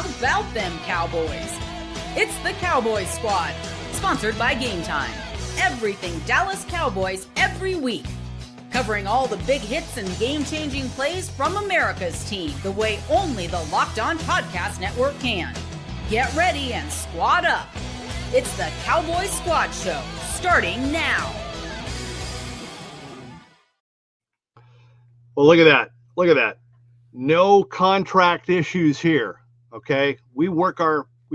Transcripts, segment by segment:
How about them Cowboys? It's the Cowboys Squad, sponsored by Game Time. Everything Dallas Cowboys every week. Covering all the big hits and game-changing plays from America's team the way only the Locked On Podcast Network can. Get ready and squad up. It's the Cowboys Squad Show, starting now. Well, look at that. Look at that. No contract issues here, okay? We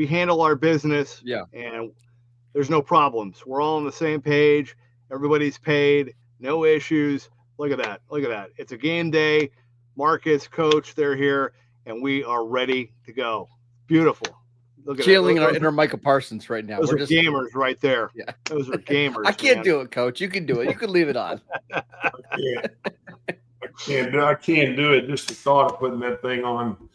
handle our business, and there's no problems. We're all on the same page. Everybody's paid. No issues. Look at that. Look at that. It's a game day. Marcus, coach, they're here, and we are ready to go. Beautiful. Look at Chilling in our Micah Parsons right now. Those are gamers right there. Yeah. Those are gamers. I can't do it, coach. You can do it. You can leave it on. I can't do it. Just the thought of putting that thing on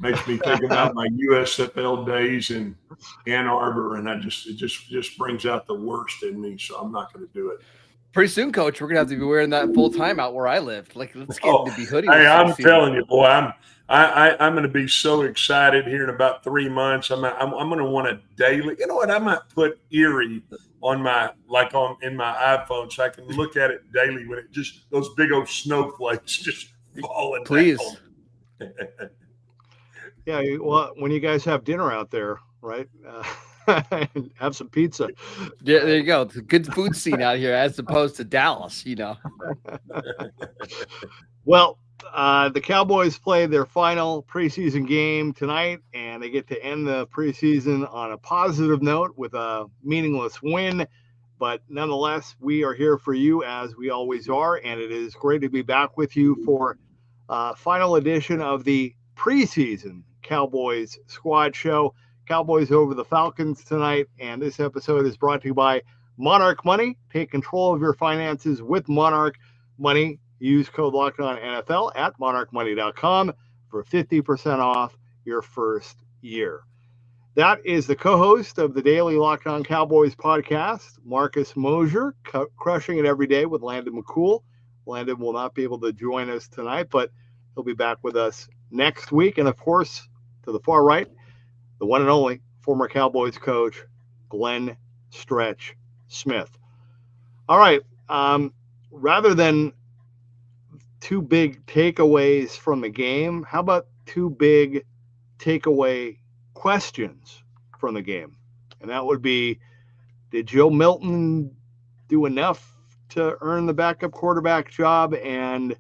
makes me think about my USFL days in Ann Arbor, and it just brings out the worst in me. So I'm not going to do it. Pretty soon, coach, we're gonna have to be wearing that full time out where I live. Like, let's get into be hoodie. Hey, I'm telling you, boy, I'm going to be so excited here in about 3 months. I'm going to want a daily. You know what? I might put Erie on in my iPhone so I can look at it daily when it just those big old snowflakes just falling. Please. Yeah, well, when you guys have dinner out there, right? Have some pizza. Yeah, there you go. It's a good food scene out here as opposed to Dallas, you know. Well, the Cowboys play their final preseason game tonight, and they get to end the preseason on a positive note with a meaningless win. But nonetheless, we are here for you as we always are, and it is great to be back with you for final edition of the preseason Cowboys Squad Show. Cowboys over the Falcons tonight, and this episode is brought to you by Monarch Money. Take control of your finances with Monarch Money. Use code LOCKEDONNFL at monarchmoney.com for 50% off your first year. That is the co-host of the daily Locked On Cowboys podcast, Marcus Mosher, crushing it every day with Landon McCool. Landon will not be able to join us tonight, but he'll be back with us next week. And, of course, to the far right, the one and only former Cowboys coach, Glenn Stretch Smith. All right. Rather than two big takeaways from the game, how about two big takeaway questions from the game? And that would be, did Joe Milton do enough to earn the backup quarterback job? And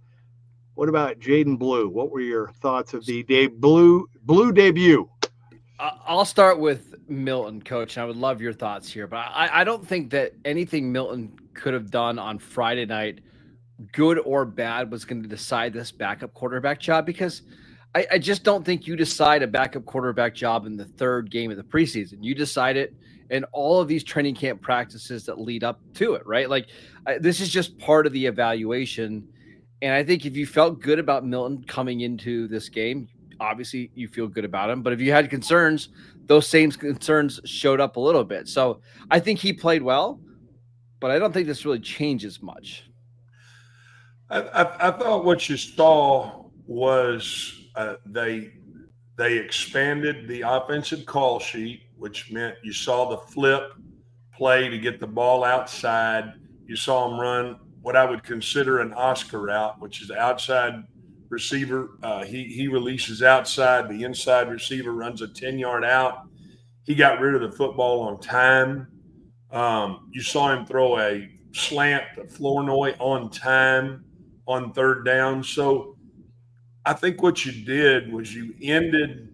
what about Jaden Blue? What were your thoughts of the Blue debut? I'll start with Milton, coach. And I would love your thoughts here, but I don't think that anything Milton could have done on Friday night, good or bad, was going to decide this backup quarterback job, because I just don't think you decide a backup quarterback job in the third game of the preseason. You decide it in all of these training camp practices that lead up to it, right? Like, this is just part of the evaluation. And I think if you felt good about Milton coming into this game, obviously you feel good about him. But if you had concerns, those same concerns showed up a little bit. So I think he played well, but I don't think this really changes much. I thought what you saw was they expanded the offensive call sheet, which meant you saw the flip play to get the ball outside. You saw him run what I would consider an Oscar route, which is outside receiver. He releases outside. The inside receiver runs a 10-yard out. He got rid of the football on time. You saw him throw a slant to Flournoy on time on third down. So I think what you did was you ended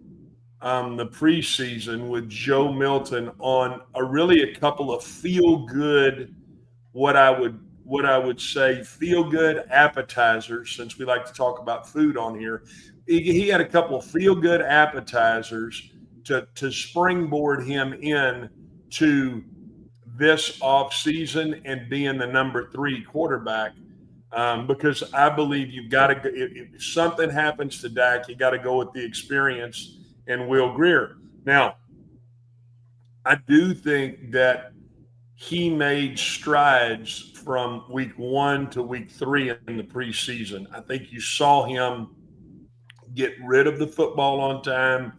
the preseason with Joe Milton on a couple of feel-good, what I would say feel-good appetizers, since we like to talk about food on here. He had a couple of feel-good appetizers to springboard him in to this offseason and being the number 3 quarterback. Because I believe you've got to – if something happens to Dak, you got to go with the experience and Will Grier. Now, I do think that he made strides from week 1 to week 3 in the preseason. I think you saw him get rid of the football on time.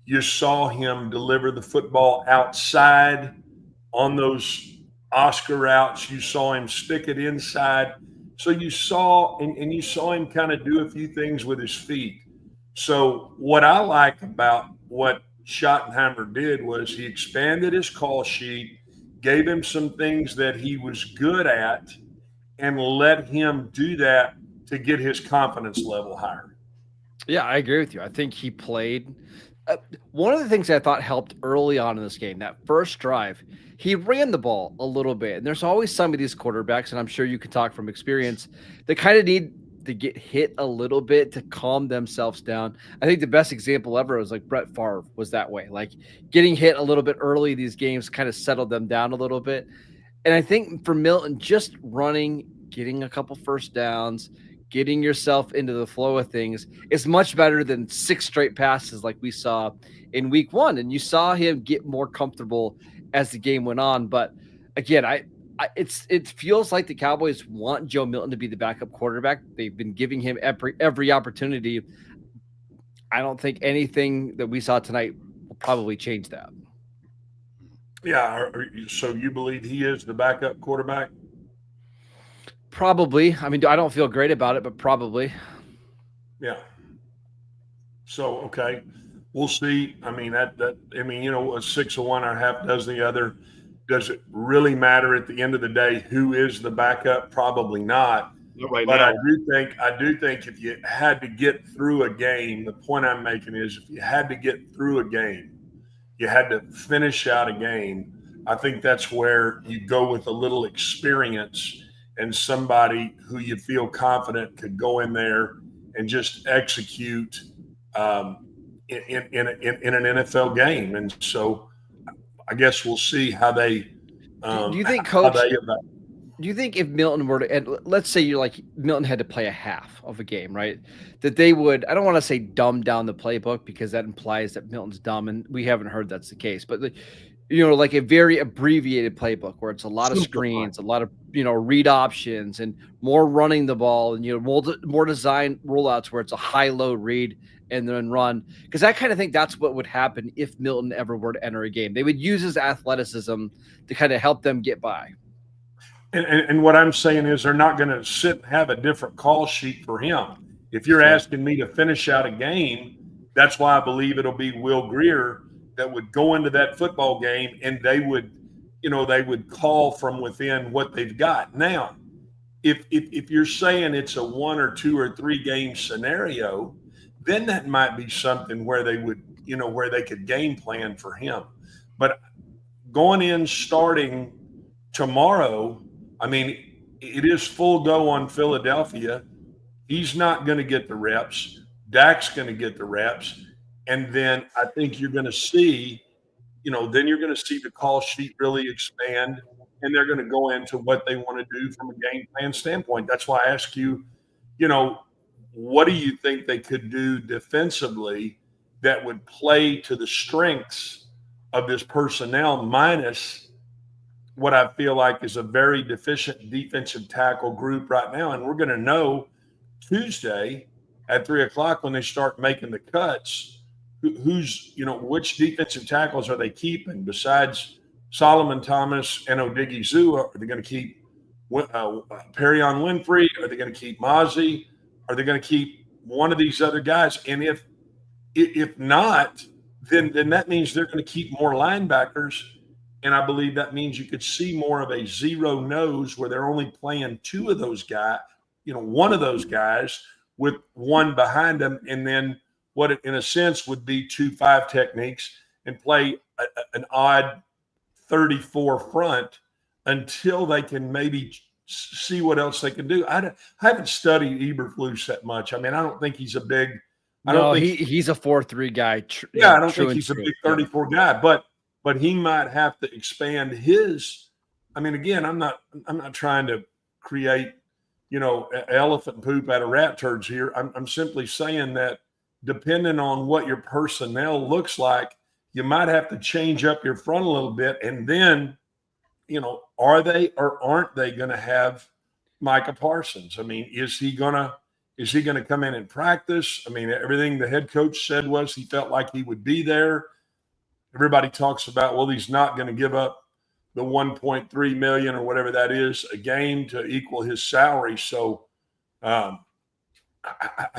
You saw him deliver the football outside on those Oscar routes. You saw him stick it inside. So you saw, and you saw him kind of do a few things with his feet. So what I like about what Schottenheimer did was he expanded his call sheet, gave him some things that he was good at, and let him do that to get his confidence level higher. Yeah, I agree with you. I think he played. One of the things I thought helped early on in this game, that first drive, he ran the ball a little bit. And there's always some of these quarterbacks, and I'm sure you can talk from experience, that kind of need to get hit a little bit to calm themselves down. I think the best example ever was like Brett Favre was that way. Like getting hit a little bit early, these games kind of settled them down a little bit. And I think for Milton, just running, getting a couple first downs, getting yourself into the flow of things is much better than 6 straight passes like we saw in week 1. And you saw him get more comfortable as the game went on. But again, it feels like the Cowboys want Joe Milton to be the backup quarterback. They've been giving him every opportunity. I don't think anything that we saw tonight will probably change that. Yeah. So you believe he is the backup quarterback? Probably. I mean, I don't feel great about it, but probably. Yeah. So, okay, we'll see. I mean, a 6 of one or half dozen the other. Does it really matter at the end of the day who is the backup? Probably not. Right but now. I do think if you had to get through a game, the point I'm making is if you had to get through a game, you had to finish out a game. I think that's where you go with a little experience and somebody who you feel confident could go in there and just execute in an NFL game. And so I guess we'll see how they do you think, Coach, do you think if Milton were to, and let's say you're like Milton had to play a half of a game, right? That they would, I don't want to say dumb down the playbook because that implies that Milton's dumb, and we haven't heard that's the case. But like a very abbreviated playbook where it's a lot of screens, a lot of, read options and more running the ball and, more design rollouts where it's a high-low read and then run. Because I kind of think that's what would happen if Milton ever were to enter a game. They would use his athleticism to kind of help them get by. And what I'm saying is they're not going to sit and have a different call sheet for him. If you're asking me to finish out a game, that's why I believe it'll be Will Grier that would go into that football game and they would call from within what they've got. Now, if you're saying it's a 1 or 2 or 3 game scenario, then that might be something where they would, where they could game plan for him. But going in starting tomorrow, I mean, it is full go on Philadelphia. He's not going to get the reps. Dak's going to get the reps. And then I think you're going to see, then you're going to see the call sheet really expand, and they're going to go into what they want to do from a game plan standpoint. That's why I ask you, what do you think they could do defensively that would play to the strengths of this personnel minus what I feel like is a very deficient defensive tackle group right now? And we're going to know Tuesday at 3:00 when they start making the cuts, who's, which defensive tackles are they keeping besides Solomon Thomas and Odighizuwa? Are they going to keep Perrion Winfrey? Are they going to keep Mozzie? Are they going to keep one of these other guys? And if not, then that means they're going to keep more linebackers. And I believe that means you could see more of a zero nose where they're only playing 2 of those guys, one of those guys with one behind them, and then what it, in a sense, would be 2-5 techniques and play an odd 34 front until they can maybe see what else they can do. I haven't studied Eberflus that much. I mean, I don't think he's a big – he's a 4-3 guy. I don't think he's a big 34 guy, but he might have to expand his – I mean, again, I'm not trying to create, elephant poop out of rat turds here. I'm simply saying that depending on what your personnel looks like, you might have to change up your front a little bit. And then, are they or aren't they going to have Micah Parsons? I mean, is he going to Is he going to come in and practice? I mean, everything the head coach said was he felt like he would be there. Everybody talks about, well, he's not going to give up the $1.3 million or whatever that is a game to equal his salary. So I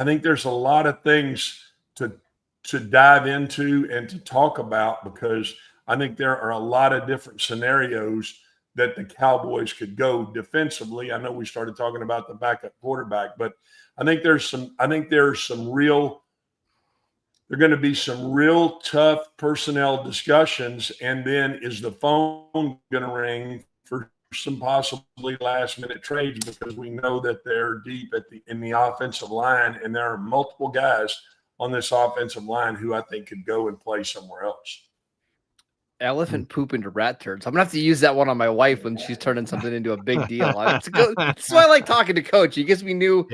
think there's a lot of things to dive into and to talk about, because I think there are a lot of different scenarios that the Cowboys could go defensively. I know we started talking about the backup quarterback, but I think there's some real – there are going to be some real tough personnel discussions. And then is the phone going to ring for some possibly last-minute trades, because we know that they're deep in the offensive line, and there are multiple guys on this offensive line who I think could go and play somewhere else. Elephant poop into rat turds. I'm gonna have to use that one on my wife when she's turning something into a big deal. That's why I like talking to Coach. He gives me new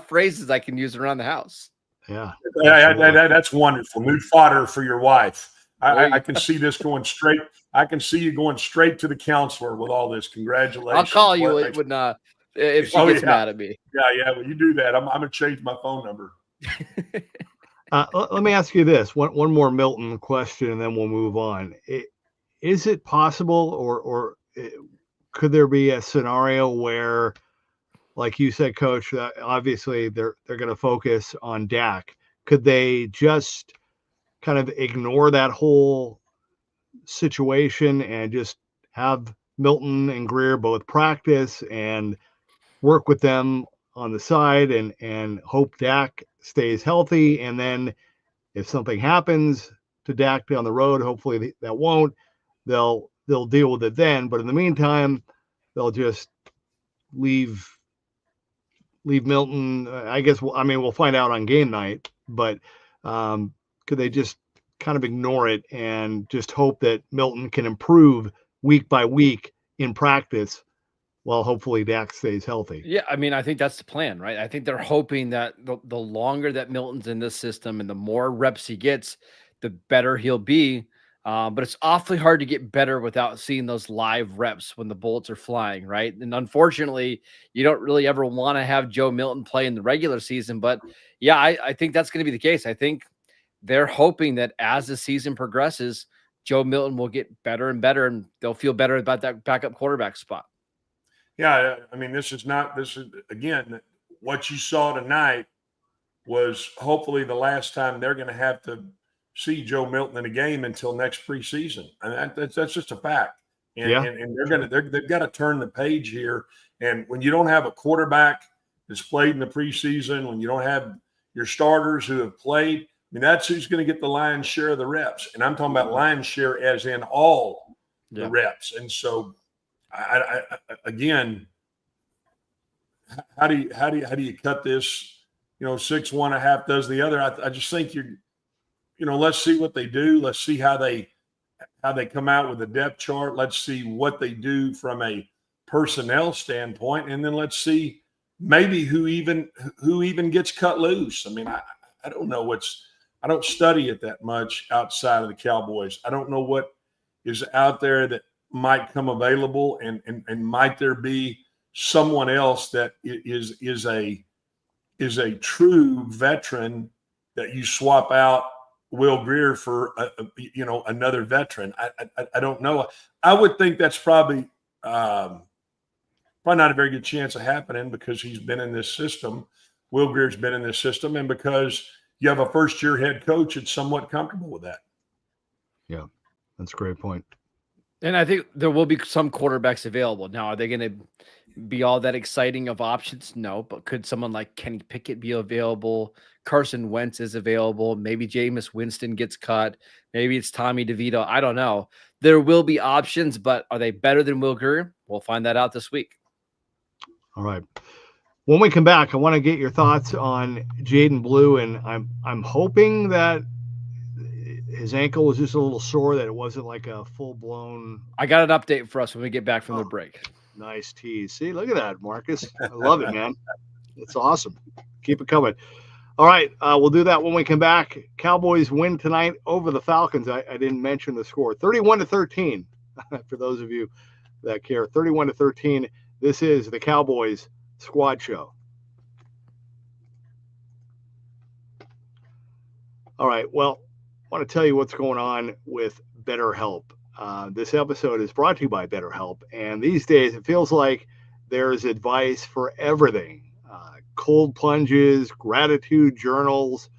phrases I can use around the house. Yeah, that's wonderful. New fodder for your wife. I can see this going straight. I can see you going straight to the counselor with all this. Congratulations. I'll call you if she gets mad at me. Yeah. Well, you do that. I'm gonna change my phone number. Let me ask you this one more Milton question, and then we'll move on. Is it possible, or could there be a scenario where, like you said, Coach, that obviously they're going to focus on Dak? Could they just kind of ignore that whole situation and just have Milton and Greer both practice and work with them on the side and hope Dak stays healthy? And then if something happens to Dak down the road, hopefully that won't, they'll deal with it then. But in the meantime, they'll just leave Milton. I guess, we'll find out on game night, but could they just kind of ignore it and just hope that Milton can improve week by week in practice, while hopefully Dak stays healthy? Yeah, I think that's the plan, right? I think they're hoping that the longer that Milton's in this system and the more reps he gets, the better he'll be. But it's awfully hard to get better without seeing those live reps when the bullets are flying, right? And unfortunately, you don't really ever want to have Joe Milton play in the regular season. But yeah, I think that's going to be the case. I think they're hoping that as the season progresses, Joe Milton will get better and better, and they'll feel better about that backup quarterback spot. Yeah, this is again, what you saw tonight was hopefully the last time they're going to have to see Joe Milton in a game until next preseason. And that's just a fact. And they've got to turn the page here. And when you don't have a quarterback that's played in the preseason, when you don't have your starters who have played, that's who's going to get the lion's share of the reps. And I'm talking about lion's share as in all the reps. And so I again, how do you cut this? 6 1 a half does the other. I just think let's see what they do. Let's see how they come out with a depth chart. Let's see what they do from a personnel standpoint, and then let's see maybe who even gets cut loose. I don't know I don't study it that much outside of the Cowboys. I don't know what is out there that might come available, and might there be someone else that is a true veteran that you swap out Will Greer for another veteran. I don't know. I would think that's probably not a very good chance of happening, because he's been in this system. Will Greer's been in this system, and because you have a first-year head coach that's somewhat comfortable with that. Yeah, that's a great point. And I think there will be some quarterbacks available. Now, are they going to be all that exciting of options? No, but could someone like Kenny Pickett be available? Carson Wentz is available. Maybe Jameis Winston gets cut. Maybe it's Tommy DeVito. I don't know. There will be options, but are they better than Will Greer? We'll find that out this week. All right. When we come back, I want to get your thoughts on Jaden Blue, and I'm hoping that his ankle was just a little sore, that it wasn't like a full-blown. I got an update for us when we get back from the break. Nice tease. See, look at that, Marcus. I love it, man. It's awesome. Keep it coming. All right, we'll do that when we come back. Cowboys win tonight over the Falcons. I didn't mention the score. 31-13, for those of you that care. 31-13. This is the Cowboys Squad Show. All right. Well, I want to tell you what's going on with BetterHelp. This episode is brought to you by BetterHelp. And these days, it feels like there's advice for everything: cold plunges, gratitude journals,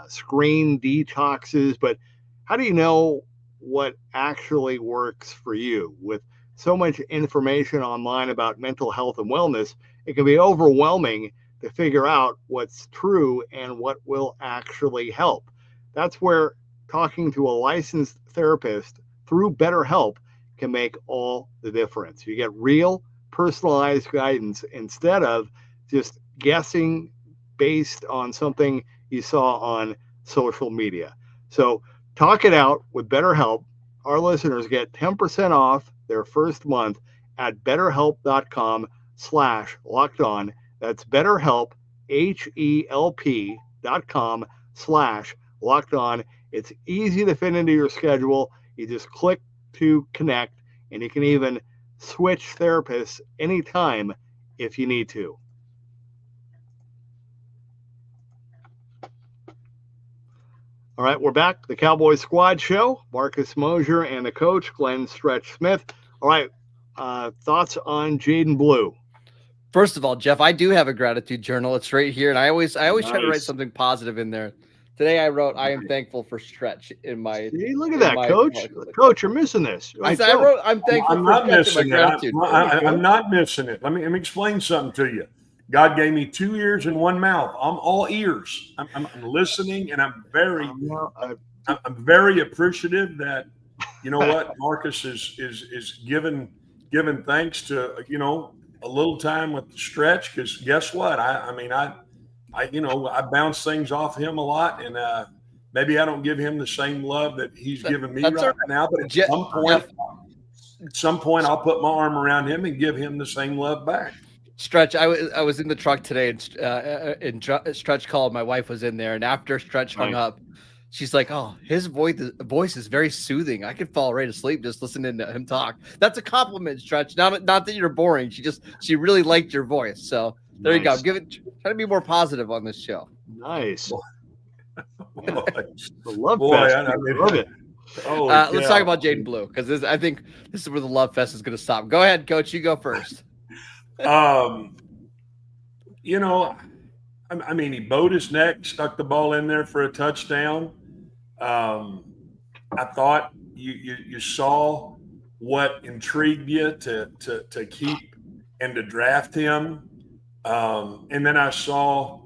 screen detoxes. But how do you know what actually works for you? With so much information online about mental health and wellness, it can be overwhelming to figure out what's true and what will actually help. That's where talking to a licensed therapist through BetterHelp can make all the difference. You get real, personalized guidance instead of just guessing based on something you saw on social media. So talk it out with BetterHelp. Our listeners get 10% off their first month at betterhelp.com/lockedon. That's BetterHelp, HELP.com/lockedon. It's easy to fit into your schedule. You just click to connect, and you can even switch therapists anytime if you need to. All right, we're back. The Cowboys Squad Show. Marcus Mosher and the coach, Glenn Stretch Smith. All right, thoughts on Jaden Blue? First of all, Jeff, I do have a gratitude journal. It's right here, and I always try to write Nice. something positive in there. Today I wrote, "I am thankful for Stretch" in my. See, look at that, Coach. Coach, you're missing this. I said, I wrote, "I'm thankful I'm for not Stretch" in my missing it. gratitude. I'm not missing it. Let me explain something to you. God gave me 2 ears and 1 mouth. I'm all ears. I'm listening, and I'm very appreciative that, you know what, Marcus is giving thanks to, a little time with Stretch, because guess what? I bounce things off him a lot, and maybe I don't give him the same love that he's giving me right now. But at some point, I'll put my arm around him and give him the same love back. Stretch, I was in the truck today, and Stretch called. My wife was in there, and after Stretch hung up, she's like, "Oh, his voice is very soothing. I could fall right asleep just listening to him talk." That's a compliment, Stretch. Not that you're boring. She really liked your voice. So there you go. Try to be more positive on this show. Nice. The love fest. I love it. Let's talk about Jaden Blue, because I think this is where the love fest is going to stop. Go ahead, Coach. You go first. He bowed his neck, stuck the ball in there for a touchdown. I thought you saw what intrigued you to keep and to draft him. And then I saw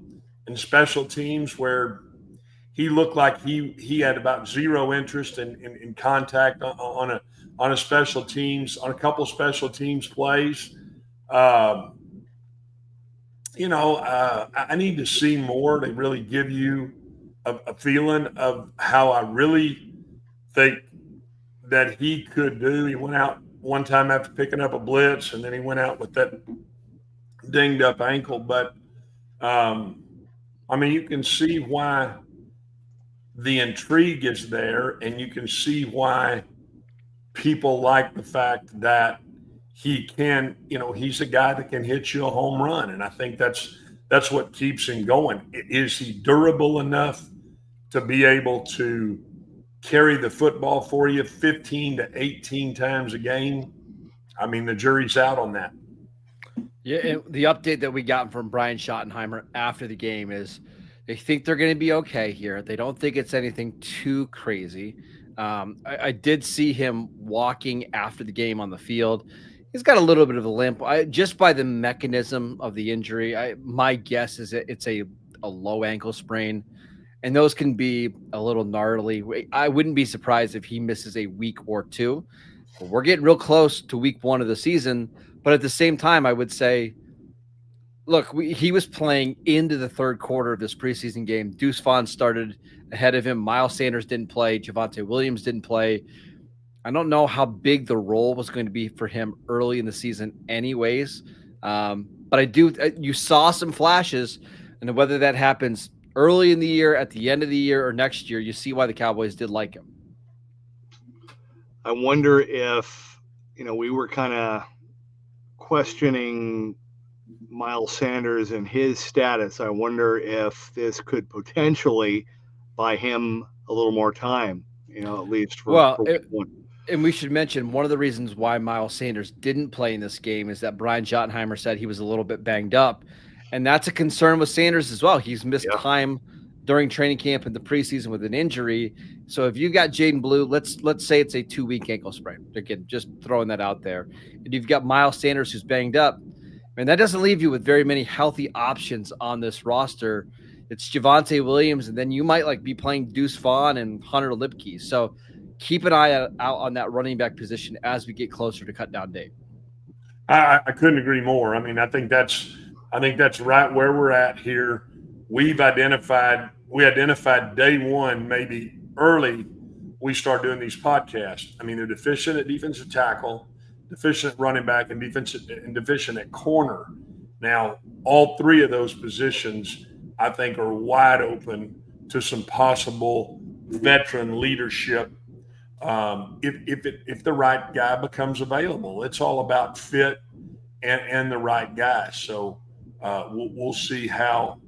in special teams where he looked like he had about zero interest in contact on a special teams, on a couple special teams plays. I need to see more to really give you a feeling of how I really think that he could do. He went out one time after picking up a blitz, and then he went out with that dinged up ankle. But, you can see why the intrigue is there, and you can see why people like the fact that he can, he's a guy that can hit you a home run. And I think that's what keeps him going. Is he durable enough to be able to carry the football for you 15 to 18 times a game? The jury's out on that. Yeah, and the update that we got from Brian Schottenheimer after the game is they think they're going to be okay here. They don't think it's anything too crazy. I did see him walking after the game on the field. He's got a little bit of a limp. Just by the mechanism of the injury, my guess is it's a low ankle sprain, and those can be a little gnarly. I wouldn't be surprised if he misses a week or two. But we're getting real close to week 1 of the season, but at the same time, I would say, look, he was playing into the third quarter of this preseason game. Deuce Vaughn started ahead of him. Miles Sanders didn't play. Javonte Williams didn't play. I don't know how big the role was going to be for him early in the season anyways. But you saw some flashes, and whether that happens early in the year, at the end of the year, or next year, you see why the Cowboys did like him. I wonder if, we were kind of questioning Miles Sanders and his status. I wonder if this could potentially buy him a little more time, at least Well, for week one. And we should mention one of the reasons why Miles Sanders didn't play in this game is that Brian Schottenheimer said he was a little bit banged up. And that's a concern with Sanders as well. He's missed time during training camp and the preseason with an injury. So if you've got Jaden Blue, let's say it's a 2-week ankle sprain. Again, just throwing that out there. And you've got Miles Sanders who's banged up. And that doesn't leave you with very many healthy options on this roster. It's Javonte Williams, and then you might be playing Deuce Vaughn and Hunter Lipke. So keep an eye out on that running back position as we get closer to cut down date. I couldn't agree more. I mean, I think that's right where we're at here. We identified day one, maybe early, we start doing these podcasts. I mean, they're deficient at defensive tackle, deficient at running back, and deficient at corner. Now, all three of those positions, I think, are wide open to some possible veteran leadership if the right guy becomes available. It's all about fit and the right guy. So we'll see how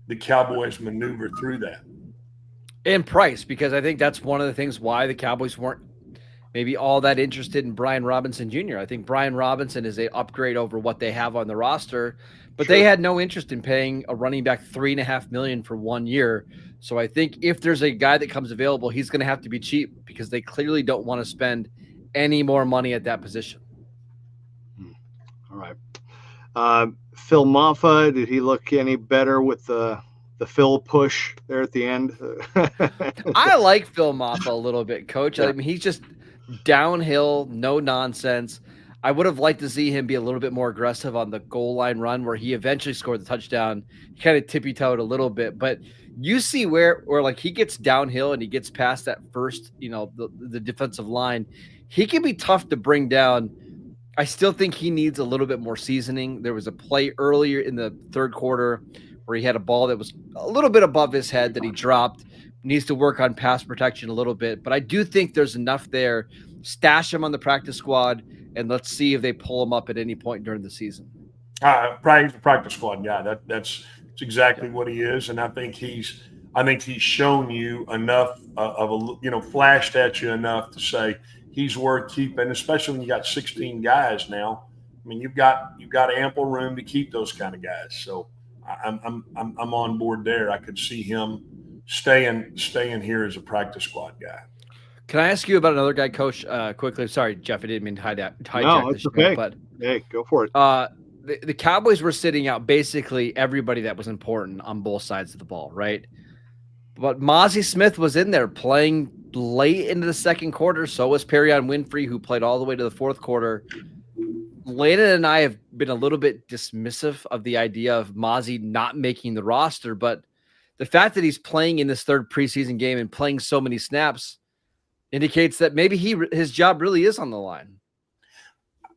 the Cowboys maneuver through that. And price, because I think that's one of the things why the Cowboys weren't maybe all that interested in Brian Robinson Jr. I think Brian Robinson is an upgrade over what they have on the roster, but they had no interest in paying a running back $3.5 million for 1 year. So I think if there's a guy that comes available, he's going to have to be cheap because they clearly don't want to spend any more money at that position. All right. Phil Maffa, did he look any better with the Phil push there at the end? I like Phil Maffa a little bit, Coach. Yeah. I mean, he's just downhill, no nonsense. I would have liked to see him be a little bit more aggressive on the goal line run where he eventually scored the touchdown. He kind of tippy-toed a little bit, but you see where he gets downhill and he gets past that first, the defensive line. He can be tough to bring down. I still think he needs a little bit more seasoning. There was a play earlier in the third quarter where he had a ball that was a little bit above his head that he dropped. Needs to work on pass protection a little bit, but I do think there's enough there. Stash him on the practice squad, and let's see if they pull him up at any point during the season. Probably he's a practice squad guy. That's exactly what he is, and I think he's shown you enough flashed at you enough to say he's worth keeping, especially when you got 16 guys now. I mean, you've got ample room to keep those kind of guys. So I'm on board there. I could see him staying here as a practice squad guy. Can I ask you about another guy, Coach, quickly? Sorry, Jeff, I didn't mean to hijack no, this. It's okay. But hey, go for it. The Cowboys were sitting out basically everybody that was important on both sides of the ball, right? But Mozzie Smith was in there playing late into the second quarter. So was Perion Winfrey, who played all the way to the fourth quarter. Landon and I have been a little bit dismissive of the idea of Mozzie not making the roster, but the fact that he's playing in this third preseason game and playing so many snaps indicates that maybe his job really is on the line.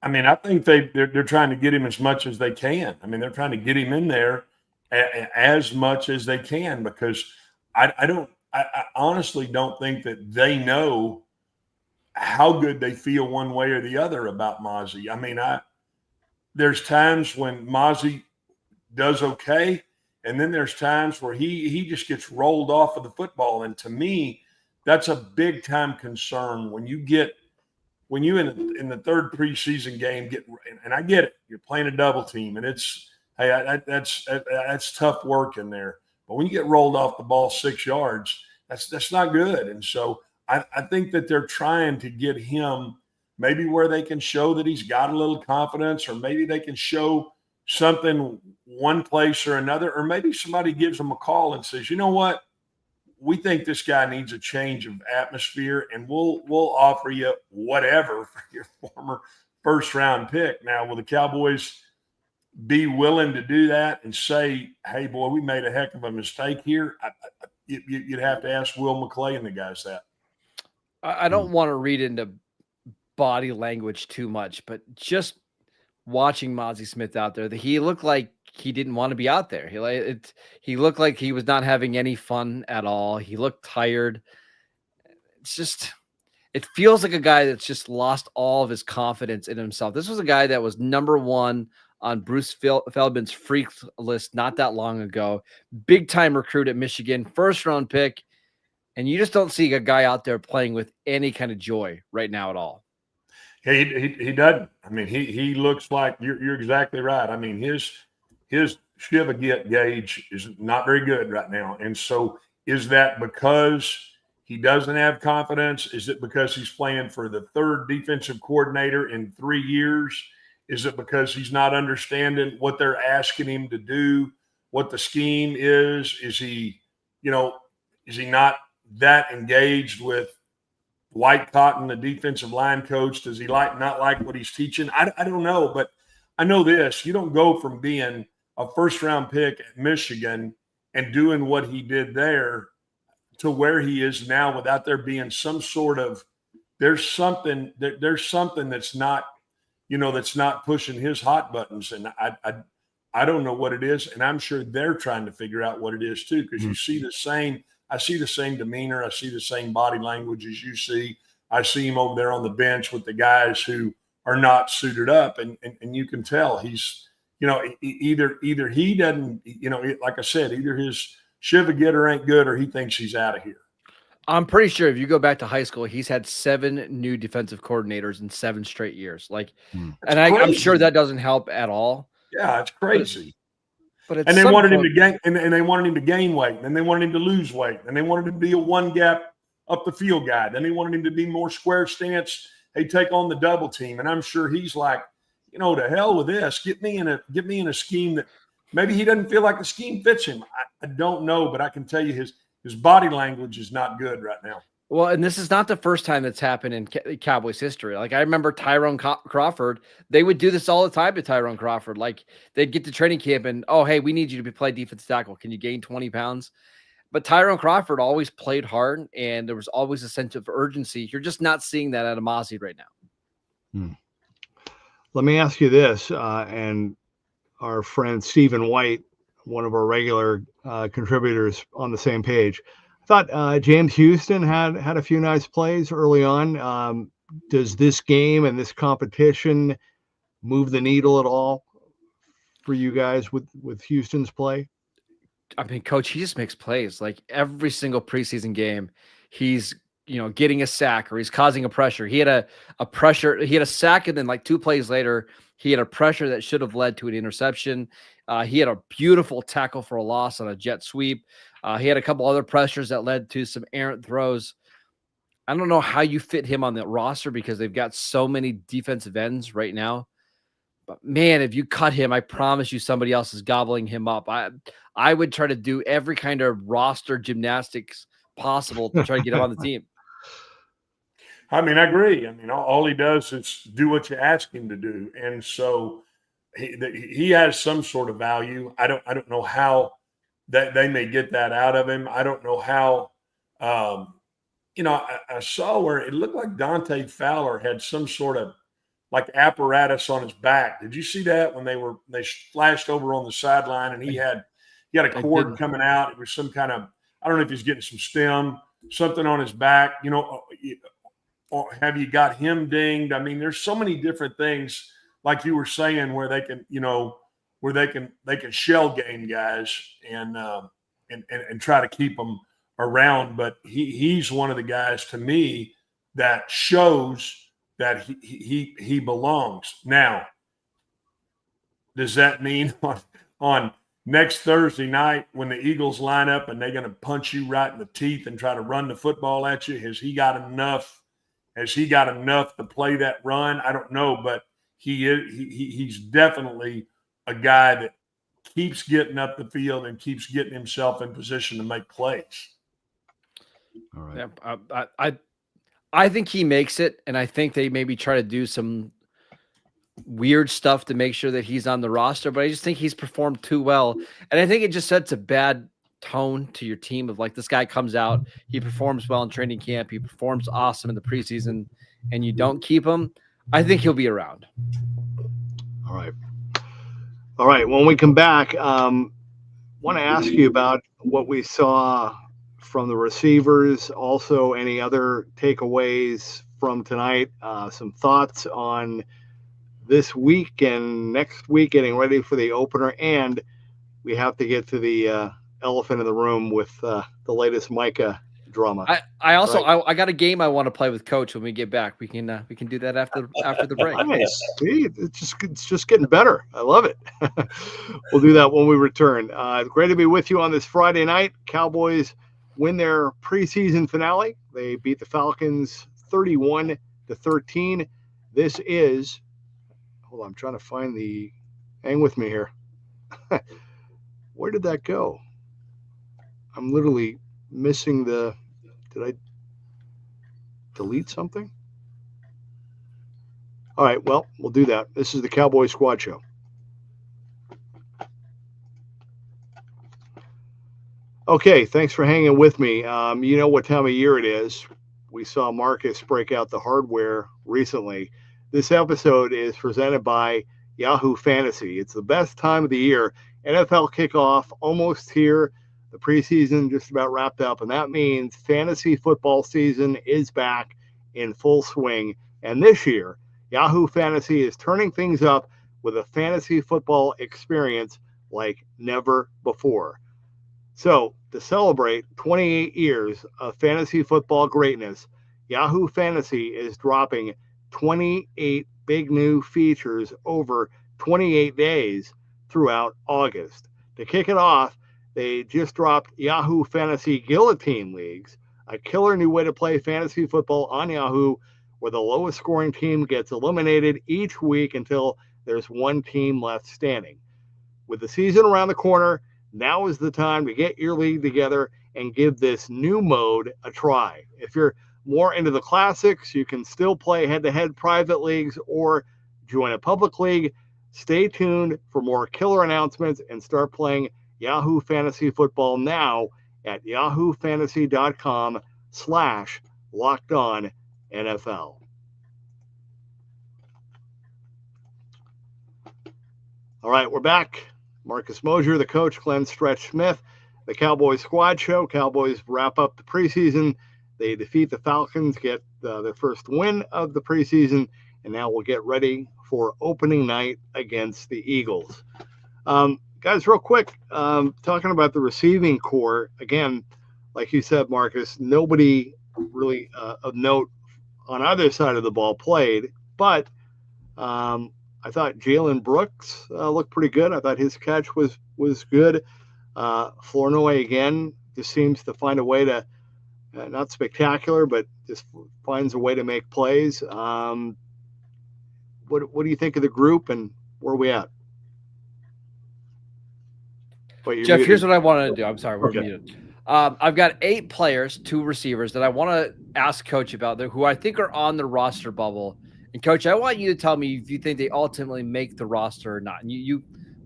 I mean, I think they're trying to get him as much as they can. I mean, they're trying to get him in there as much as they can because I honestly don't think that they know how good they feel one way or the other about Mozzie. I mean, there's times when Mozzie does okay, and then there's times where he just gets rolled off of the football. And to me, that's a big time concern when you in the third preseason game and I get it, you're playing a double team and that's tough work in there. But when you get rolled off the ball 6 yards, that's not good. And so I think that they're trying to get him maybe where they can show that he's got a little confidence, or maybe they can show something one place or another, or maybe somebody gives them a call and says, you know what? We think this guy needs a change of atmosphere, and we'll offer you whatever for your former first-round pick. Now, will the Cowboys be willing to do that and say, hey, boy, we made a heck of a mistake here? You'd have to ask Will McClay and the guys that. I don't want to read into body language too much, but just watching Mozzie Smith out there, he looked like he didn't want to be out there. He looked like he was not having any fun at all. He looked tired. It feels like a guy that's just lost all of his confidence in himself. This was a guy that was number one on Bruce Feldman's freak list not that long ago. Big time recruit at Michigan, first round pick. And you just don't see a guy out there playing with any kind of joy right now at all. He doesn't. I mean, he looks like you're exactly right. I mean, his Shiva gauge is not very good right now. And so is that because he doesn't have confidence? Is it because he's playing for the third defensive coordinator in 3 years? Is it because he's not understanding what they're asking him to do, what the scheme is? Is he not that engaged with White Cotton, the defensive line coach? Does he not like what he's teaching? I don't know, but I know this. You don't go from being a first-round pick at Michigan and doing what he did there to where he is now without there being some sort of there's something that's not pushing his hot buttons. And I don't know what it is, and I'm sure they're trying to figure out what it is too, because you see I see the same demeanor. I see the same body language as you see. I see him over there on the bench with the guys who are not suited up, and you can tell he's, either he doesn't, like I said, either his Shiva getter ain't good or he thinks he's out of here. I'm pretty sure if you go back to high school, he's had 7 new defensive coordinators in 7 straight years. I'm sure that doesn't help at all. Yeah, it's crazy. But and they wanted him to gain, and they wanted him to gain weight, and they wanted him to lose weight, and they wanted him to be a one gap up the field guy. Then they wanted him to be more square stance. Hey, take on the double team, and I'm sure he's like, to hell with this. Get me in a scheme that maybe he doesn't feel like the scheme fits him. I don't know, but I can tell you his body language is not good right now. Well, and this is not the first time that's happened in Cowboys history. Like, I remember Tyrone Crawford. They would do this all the time to Tyrone Crawford. Like, they'd get to training camp and, oh, hey, we need you to play defensive tackle. Can you gain 20 pounds? But Tyrone Crawford always played hard, and there was always a sense of urgency. You're just not seeing that out of Mozzie right now. Let me ask you this, and our friend Stephen White, one of our regular contributors on the same page, I thought James Houston had a few nice plays early on. Does this game and this competition move the needle at all for you guys with Houston's play? I mean, Coach, he just makes plays. Like, every single preseason game, he's getting a sack or he's causing a pressure. He had a pressure. He had a sack, and then like 2 plays later, he had a pressure that should have led to an interception. He had a beautiful tackle for a loss on a jet sweep. He had a couple other pressures that led to some errant throws. I don't know how you fit him on the roster because they've got so many defensive ends right now. But man, if you cut him, I promise you somebody else is gobbling him up. I would try to do every kind of roster gymnastics possible to try to get him on the team. I mean, I agree. I mean, all he does is do what you ask him to do. And so he has some sort of value. I don't know how that they may get that out of him. I don't know how, I saw where it looked like Dante Fowler had some sort of like apparatus on his back. Did you see that when they flashed over on the sideline and he had a cord coming out? It was some kind of, I don't know if he's getting some stem, something on his back, or have you got him dinged? I mean, there's so many different things, like you were saying, where they can, where they can shell game guys and try to keep them around. But he's one of the guys to me that shows that he belongs. Now, does that mean on next Thursday night when the Eagles line up and they're going to punch you right in the teeth and try to run the football at you, has he got enough to play that run? I don't know, but he's definitely a guy that keeps getting up the field and keeps getting himself in position to make plays. All right. Yeah, I think he makes it, and I think they maybe try to do some weird stuff to make sure that he's on the roster, but I just think he's performed too well. And I think it just sets a bad tone to your team of like, this guy comes out, he performs well in training camp, he performs awesome in the preseason, and you don't keep him. I think he'll be around. All right. When we come back, want to ask you about what we saw from the receivers. Also, any other takeaways from tonight? Some thoughts on this week and next week, getting ready for the opener. And we have to get to the elephant in the room with the latest Micah drama. I also right? I got a game I want to play with Coach when we get back. We can do that after the break. Nice. See, it's just getting better. I love it. We'll do that when we return. Great to be with you on this Friday night. Cowboys win their preseason finale. They beat the Falcons 31-13. This is, hold on, I'm trying to find hang with me here. Where did that go? I'm literally missing did I delete something? All right, well, we'll do that. This is the Cowboys Squad Show. Okay, thanks for hanging with me. You know what time of year it is. We saw Marcus break out the hardware recently. This episode is presented by Yahoo Fantasy. It's the best time of the year. NFL kickoff almost here. The preseason just about wrapped up, and that means fantasy football season is back in full swing. And this year, Yahoo Fantasy is turning things up with a fantasy football experience like never before. So, to celebrate 28 years of fantasy football greatness, Yahoo Fantasy is dropping 28 big new features over 28 days throughout August. To kick it off, they just dropped Yahoo Fantasy Guillotine Leagues, a killer new way to play fantasy football on Yahoo, where the lowest scoring team gets eliminated each week until there's one team left standing. With the season around the corner, now is the time to get your league together and give this new mode a try. If you're more into the classics, you can still play head-to-head private leagues or join a public league. Stay tuned for more killer announcements and start playing Yahoo Fantasy Football now at yahoofantasy.com/LockedOnNFL. All right, we're back. Marcus Mosher, the coach, Glenn Stretch Smith, the Cowboys Squad Show. Cowboys wrap up the preseason. They defeat the Falcons, get their first win of the preseason, and now we'll get ready for opening night against the Eagles. Guys, real quick, talking about the receiving core, again, like you said, Marcus, nobody really of note on either side of the ball played, but I thought Jalen Brooks looked pretty good. I thought his catch was good. Flournoy, again, just seems to find a way to, not spectacular, but just finds a way to make plays. What do you think of the group, and where are we at? Wait, Jeff, here's what I want to do. I'm sorry, we're muted. I've got 8 players, 2 receivers that I want to ask Coach about, who I think are on the roster bubble. And Coach, I want you to tell me if you think they ultimately make the roster or not. And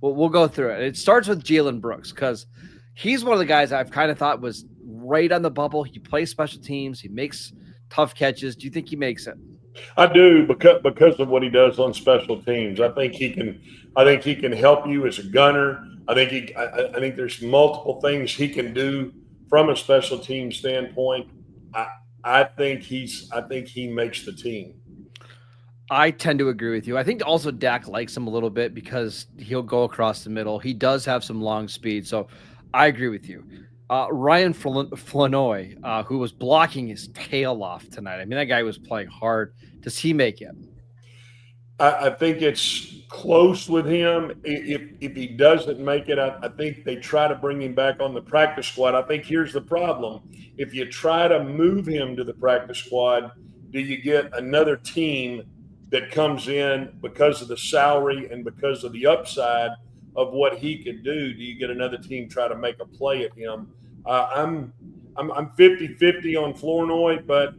we'll go through it. It starts with Jalen Brooks, because he's one of the guys I've kind of thought was right on the bubble. He plays special teams. He makes tough catches. Do you think he makes it? I do, because of what he does on special teams. I think he can help you as a gunner. I think there's multiple things he can do from a special team standpoint. I think he makes the team. I tend to agree with you. I think also Dak likes him a little bit because he'll go across the middle. He does have some long speed, so I agree with you. Ryan Flournoy, who was blocking his tail off tonight. I mean, that guy was playing hard. Does he make it? I think it's close with him. If he doesn't make it, I think they try to bring him back on the practice squad. I think here's the problem. If you try to move him to the practice squad, do you get another team that comes in because of the salary and because of the upside of what he could do? Do you get another team try to make a play at him? I'm 50-50 on Flournoy, but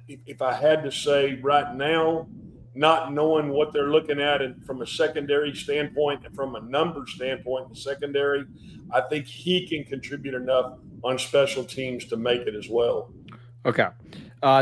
if I had to say right now, not knowing what they're looking at and from a secondary standpoint and from a number standpoint in the secondary, I think he can contribute enough on special teams to make it as well. Okay.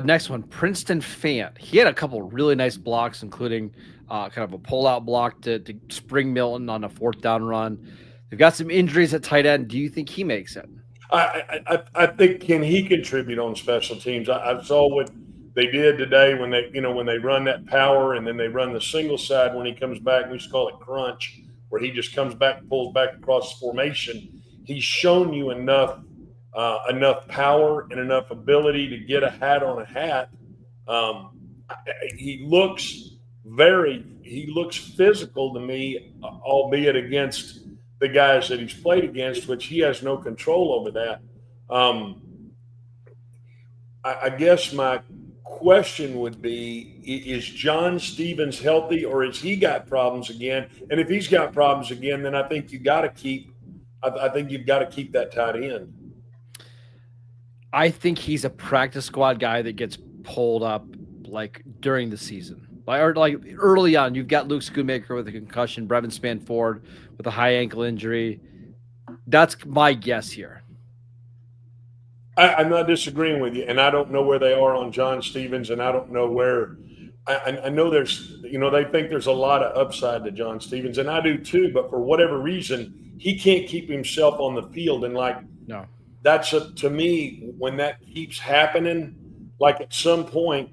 Next one, Princeton Fant. He had a couple really nice blocks, including kind of a pull-out block to spring Milton on a 4th down run. They've got some injuries at tight end. Do you think he makes it? I think, can he contribute on special teams? I saw what they did today when they run that power and then they run the single side when he comes back. We used to call it crunch, where he just comes back and pulls back across the formation. He's shown you enough enough power and enough ability to get a hat on a hat. He looks physical to me, albeit against the guys that he's played against, which he has no control over that. I guess my question would be, is John Stevens healthy, or has he got problems again? And if he's got problems again, then I think you've got to keep that tight end. I think he's a practice squad guy that gets pulled up like during the season. Like early on, you've got Luke Schoonmaker with a concussion, Brevin Spanford with a high ankle injury. That's my guess here. I'm not disagreeing with you, and I don't know where they are on John Stevens, and I don't know where. I know there's, they think there's a lot of upside to John Stevens, and I do too. But for whatever reason, he can't keep himself on the field, and no, that's to me, when that keeps happening, like at some point,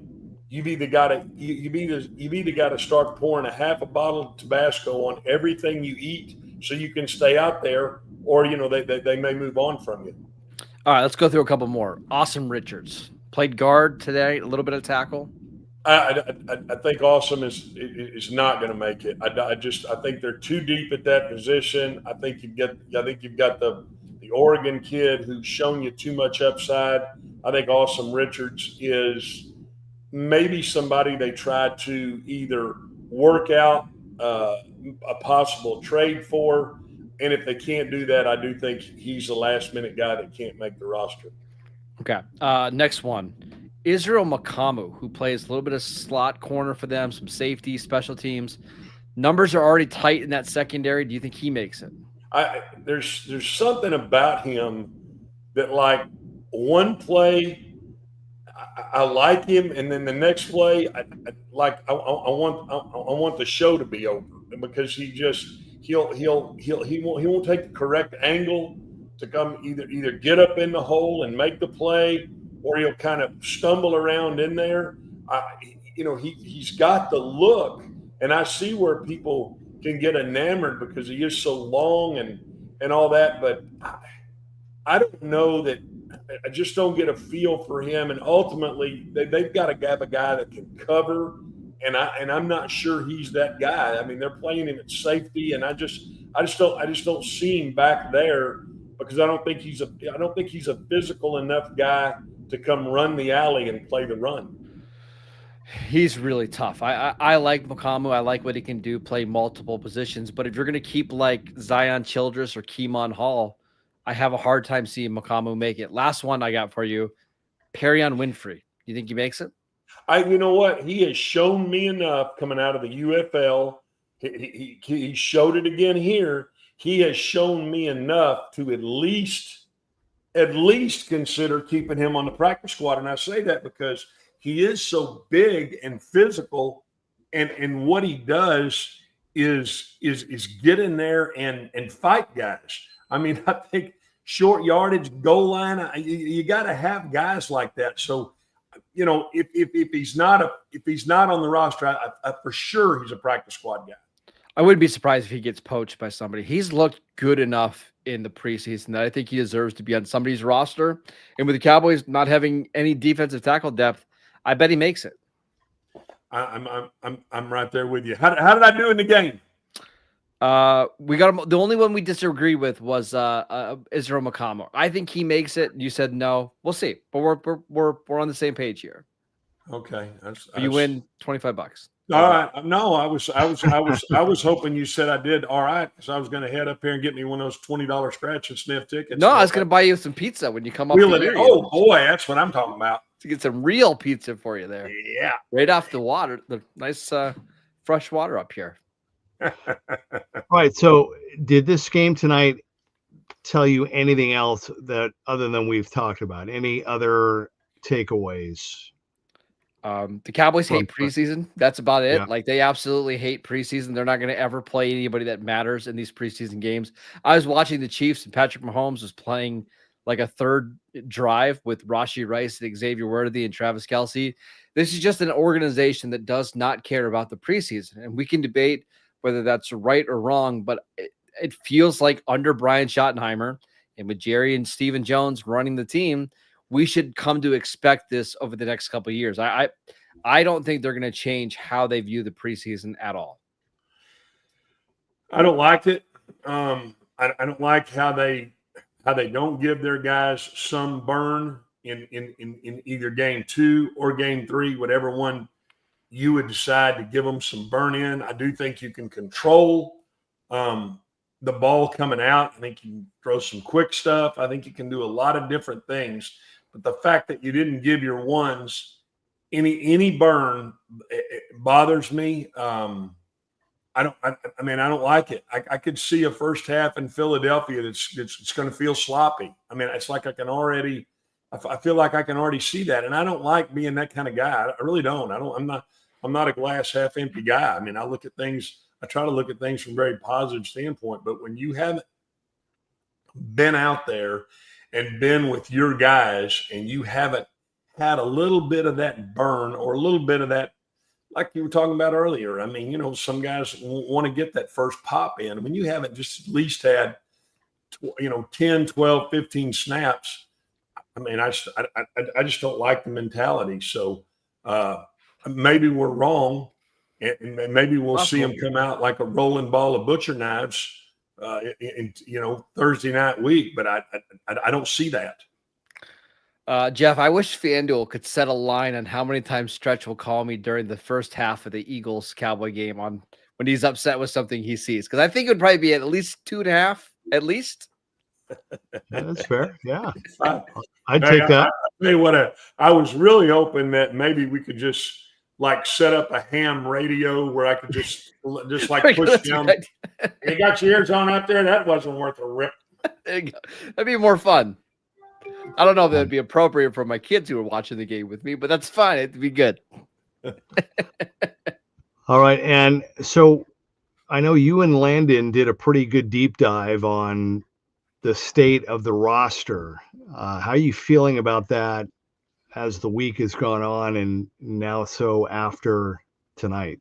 you've either got to start pouring a half a bottle of Tabasco on everything you eat so you can stay out there, or they may move on from you. All right, let's go through a couple more. Awesome Richards played guard today, a little bit of tackle. I think Awesome is not going to make it. I think they're too deep at that position. I think you've got the Oregon kid who's shown you too much upside. I think Awesome Richards is maybe somebody they try to either work out a possible trade for. And if they can't do that, I do think he's the last-minute guy that can't make the roster. Okay. Next one. Israel Makamu, who plays a little bit of slot corner for them, some safety, special teams. Numbers are already tight in that secondary. Do you think he makes it? There's something about him that, like, one play I like him, and then the next play I want the show to be over, because he won't take the correct angle to come either get up in the hole and make the play, or he'll kind of stumble around in there. He's got the look, and I see where people can get enamored because he is so long and all that, but I don't know that. I just don't get a feel for him, and ultimately they've got to have a guy that can cover. And I'm not sure he's that guy. I mean, they're playing him at safety, and I just don't see him back there, because I don't think he's a physical enough guy to come run the alley and play the run. He's really tough. I like Makamu. I like what he can do, play multiple positions. But if you're going to keep like Zion Childress or Keemon Hall, I have a hard time seeing Makamu make it. Last one I got for you, Perion Winfrey. You think he makes it? You know what? He has shown me enough coming out of the UFL. He showed it again here. He has shown me enough to at least consider keeping him on the practice squad. And I say that because he is so big and physical, and what he does is get in there and fight guys. I mean, I think short yardage, goal line, you got to have guys like that. So, if he's not on the roster, I for sure he's a practice squad guy. I wouldn't be surprised if he gets poached by somebody. He's looked good enough in the preseason that I think he deserves to be on somebody's roster. And with the Cowboys not having any defensive tackle depth, I bet he makes it. I'm right there with you. How did I do in the game? We got him. The only one we disagreed with was Israel Makamu. I think he makes it. You said no. We'll see, but we're on the same page here. Okay, you win $25. All right. No, I was hoping you said I did all right, because I was going to head up here and get me one of those $20 scratch and sniff tickets. No, I was going to buy you some pizza when you come up. Oh boy, that's what I'm talking about. To get some real pizza for you there. Yeah, right off the water, the nice fresh water up here. All right. So, did this game tonight tell you anything else that other than we've talked about? Any other takeaways? The Cowboys hate preseason. That's about it. Yeah. Like, they absolutely hate preseason. They're not going to ever play anybody that matters in these preseason games. I was watching the Chiefs, and Patrick Mahomes was playing like a third drive with Rashee Rice and Xavier Worthy and Travis Kelce. This is just an organization that does not care about the preseason, and we can debate whether that's right or wrong, but it feels like under Brian Schottenheimer And with Jerry and Stephen Jones running the team, we should come to expect this over the next couple of years. I don't think they're going to change how they view the preseason at all. I don't like it. I don't like how they don't give their guys some burn in either game 2 or game 3, whatever one you would decide to give them some burn in. I do think you can control the ball coming out. I think you can throw some quick stuff. I think you can do a lot of different things. But the fact that you didn't give your ones any burn, it bothers me. I don't like it. I could see a first half in Philadelphia that's going to feel sloppy. I mean, it's like I feel like I can already see that, and I don't like being that kind of guy. I really don't. I'm not a glass half empty guy. I mean, I try to look at things from a very positive standpoint. But when you haven't been out there and been with your guys, and you haven't had a little bit of that burn or a little bit of that, like you were talking about earlier. I mean, some guys want to get that first pop in. When you haven't just at least had, 10, 12, 15 snaps, I mean, I just don't like the mentality. So maybe we're wrong, and maybe we'll see them come out like a rolling ball of butcher knives in Thursday night week. But I don't see that. Jeff, I wish FanDuel could set a line on how many times Stretch will call me during the first half of the Eagles-Cowboy game when he's upset with something he sees. Because I think it would probably be at least 2.5, at least. That's fair. Yeah. I'd take that. I tell you what, I was really hoping that maybe we could just like set up a ham radio where I could just like push down. You got your ears on out there? That wasn't worth a rip. There you go. That'd be more fun. I don't know if that'd be appropriate for my kids who are watching the game with me, but that's fine. It'd be good. All right. And so I know you and Landon did a pretty good deep dive on the state of the roster. How are you feeling about that as the week has gone on and now after tonight?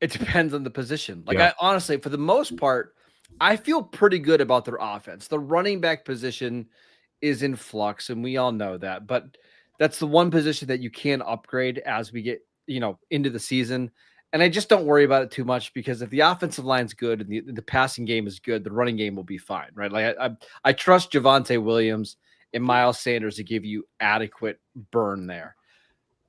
It depends on the position. I honestly, for the most part, I feel pretty good about their offense. The running back position is in flux, and we all know that, but that's the one position that you can upgrade as we get, into the season. And I just don't worry about it too much, because if the offensive line's good and the passing game is good, the running game will be fine, right? Like I trust Javonte Williams and Miles Sanders to give you adequate burn there.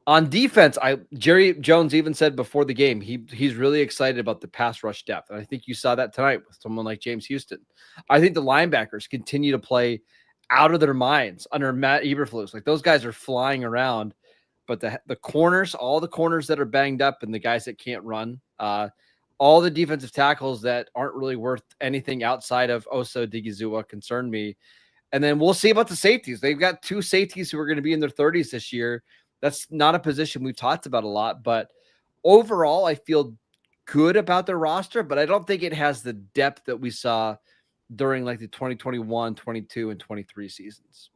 On defense, Jerry Jones even said before the game, he's really excited about the pass rush depth. And I think you saw that tonight with someone like James Houston. I think the linebackers continue to play out of their minds under Matt Eberflus. Like, those guys are flying around, but the corners, all the corners that are banged up and the guys that can't run, all the defensive tackles that aren't really worth anything outside of Osa Odigizua concern me. And then we'll see about the safeties. They've got 2 safeties who are going to be in their 30s this year. That's not a position we've talked about a lot, but overall I feel good about their roster, but I don't think it has the depth that we saw during like the 2021, 22, and 23 seasons.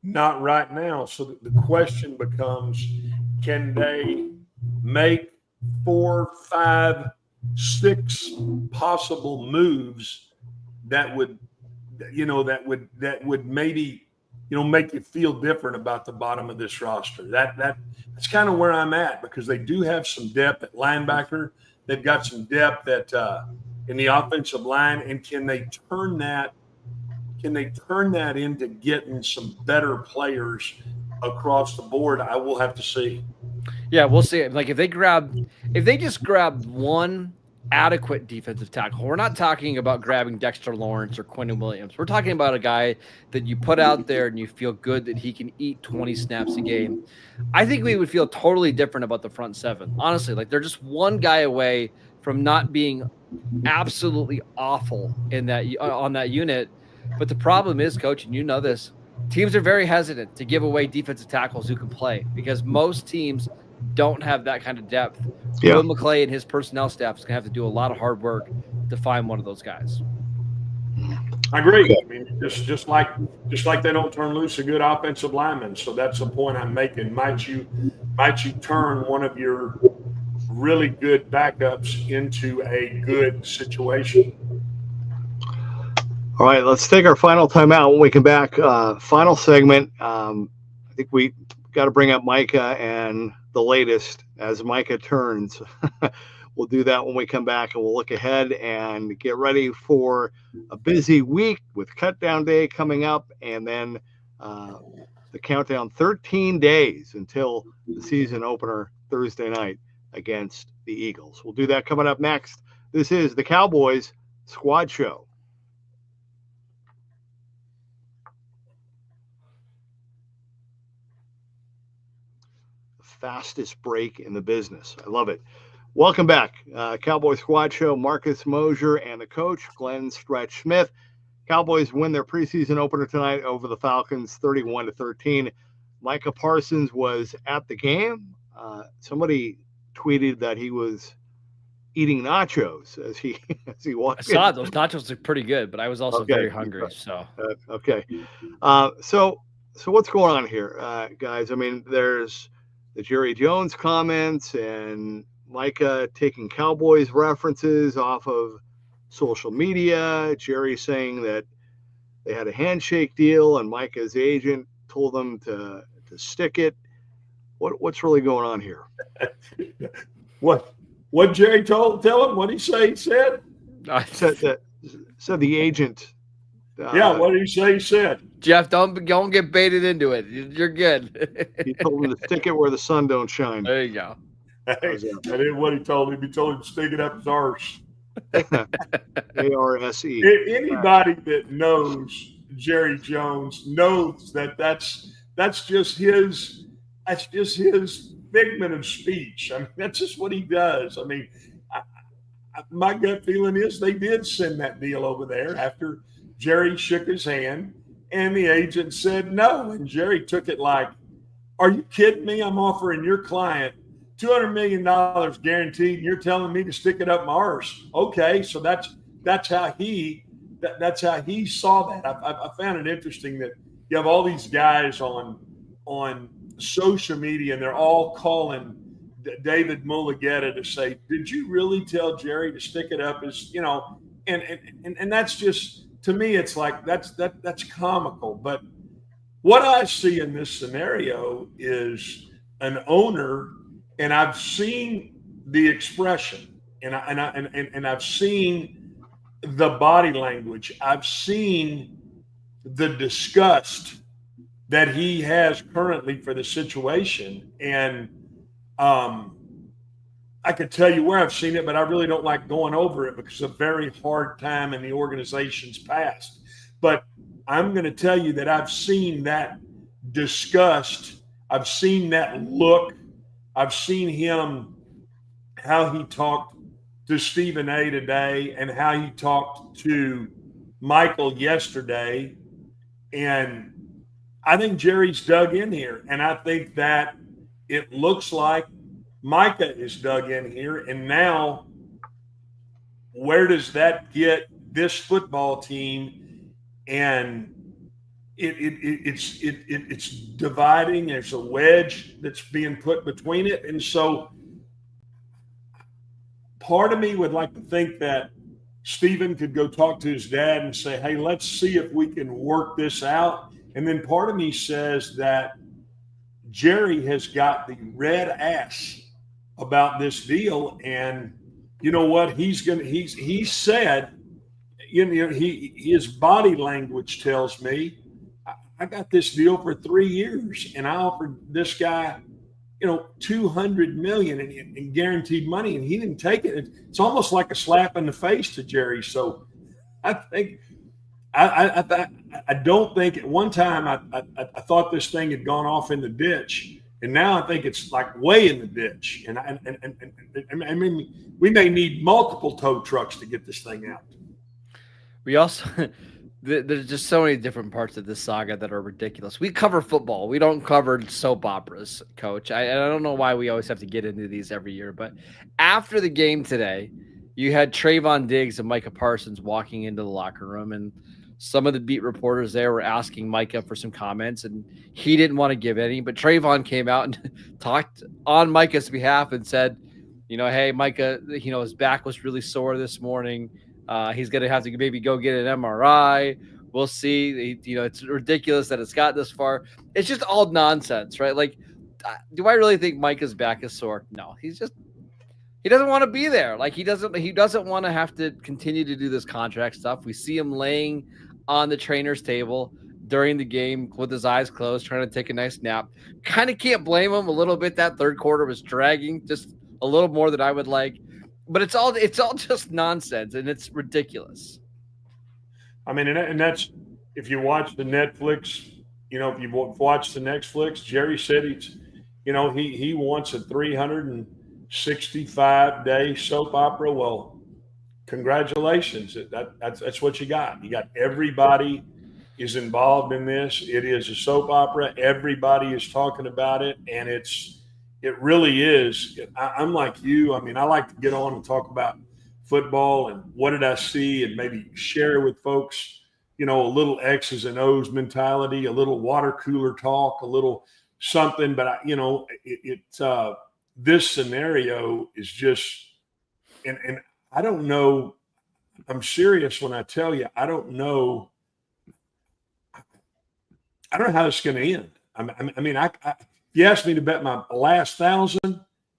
Not right now. So the question becomes, can they make 4, 5, 6 possible moves that would maybe, make you feel different about the bottom of this roster? That's kind of where I'm at, because they do have some depth at linebacker. They've got some depth in the offensive line, and can they turn that into getting some better players across the board? I will have to see. Yeah, we'll see. Like, if they just grab one adequate defensive tackle, we're not talking about grabbing Dexter Lawrence or Quentin Williams. We're talking about a guy that you put out there and you feel good that he can eat 20 snaps a game. I think we would feel totally different about the front 7. Honestly, like, they're just one guy away from not being absolutely awful on that unit. But the problem is, Coach, and you know this, teams are very hesitant to give away defensive tackles who can play, because most teams don't have that kind of depth. Yeah. Will McClay and his personnel staff is going to have to do a lot of hard work to find one of those guys. I agree. I mean, just like they don't turn loose a good offensive lineman. So that's the point I'm making. Might you turn one of your really good backups into a good situation? All right, let's take our final timeout. When we come back, final segment. I think we got to bring up Micah and the latest as Micah turns. We'll do that when we come back, and we'll look ahead and get ready for a busy week with Cut Down Day coming up, and then the countdown 13 days until the season opener Thursday night against the Eagles. We'll do that coming up next. This is the Cowboys Squad Show. The fastest break in the business. I love it. Welcome back. Cowboys Squad Show. Marcus Mosher and the coach, Glenn Stretch Smith. Cowboys win their preseason opener tonight over the Falcons, 31-13. Micah Parsons was at the game. Somebody tweeted that he was eating nachos as he walked. I saw those nachos look pretty good, but I was also very hungry. So okay. So what's going on here, guys? I mean, there's the Jerry Jones comments and Micah taking Cowboys references off of social media. Jerry saying that they had a handshake deal and Micah's agent told them to stick it. What's really going on here? What Jerry tell him? What did he say? He said said the agent. What did he say? He said, Jeff, don't get baited into it. You're good. He told him to stick it where the sun don't shine. There you go. That ain't what he told him. He told him to stick it up his arse. ARSE. Anybody that knows Jerry Jones knows that's just his figment of speech. I mean, that's just what he does. I mean, my gut feeling is they did send that deal over there after Jerry shook his hand and the agent said no. And Jerry took it like, are you kidding me? I'm offering your client $200 million guaranteed, and you're telling me to stick it up my arse. Okay, so that's how he saw that. I found it interesting that you have all these guys on social media, and they're all calling David Mulligetta to say, "Did you really tell Jerry to stick it up?" As you know, and that's just, to me, it's like that's comical. But what I see in this scenario is an owner. And I've seen the expression, and I've seen the body language. I've seen the disgust that he has currently for the situation, and I could tell you where I've seen it, but I really don't like going over it because it's a very hard time in the organization's past. But I'm going to tell you that I've seen that disgust. I've seen that look. I've seen him, how he talked to Stephen A. today and how he talked to Michael yesterday. And I think Jerry's dug in here. And I think that it looks like Micah is dug in here. And now, where does that get this football team? And it's dividing. There's a wedge that's being put between it. And so part of me would like to think that Stephen could go talk to his dad and say, hey, let's see if we can work this out. And then part of me says that Jerry has got the red ass about this deal. And you know what? He said, his body language tells me, I got this deal for 3 years, and I offered this guy, $200 million in guaranteed money, and he didn't take it. It's almost like a slap in the face to Jerry. So I think I don't think at one time I thought this thing had gone off in the ditch, and now I think it's like way in the ditch. And I mean, we may need multiple tow trucks to get this thing out. We also. There's just so many different parts of this saga that are ridiculous. We cover football. We don't cover soap operas, Coach. I don't know why we always have to get into these every year. But after the game today, you had Trayvon Diggs and Micah Parsons walking into the locker room. And some of the beat reporters there were asking Micah for some comments. And he didn't want to give any. But Trayvon came out and talked on Micah's behalf and said, hey, Micah, his back was really sore this morning. He's going to have to maybe go get an MRI. We'll see. It's ridiculous that it's got this far. It's just all nonsense, right? Like, do I really think Micah's back is sore? No, he doesn't want to be there. Like, he doesn't want to have to continue to do this contract stuff. We see him laying on the trainer's table during the game with his eyes closed, trying to take a nice nap. Kind of can't blame him a little bit. That third quarter was dragging just a little more than I would like, but it's all just nonsense, and it's ridiculous. I mean, and that's, if you watch the Netflix, if you watch the Netflix, Jerry said he wants a 365-day soap opera. Well, congratulations. That's what you got. You got everybody is involved in this. It is a soap opera. Everybody is talking about it, and it really is. I'm like you. I mean, I like to get on and talk about football and what did I see, and maybe share with folks, a little X's and O's mentality, a little water cooler talk, a little something. But this scenario is just, and I don't know. I'm serious when I tell you, I don't know how it's going to end. I mean, if you asked me to bet my last 1,000,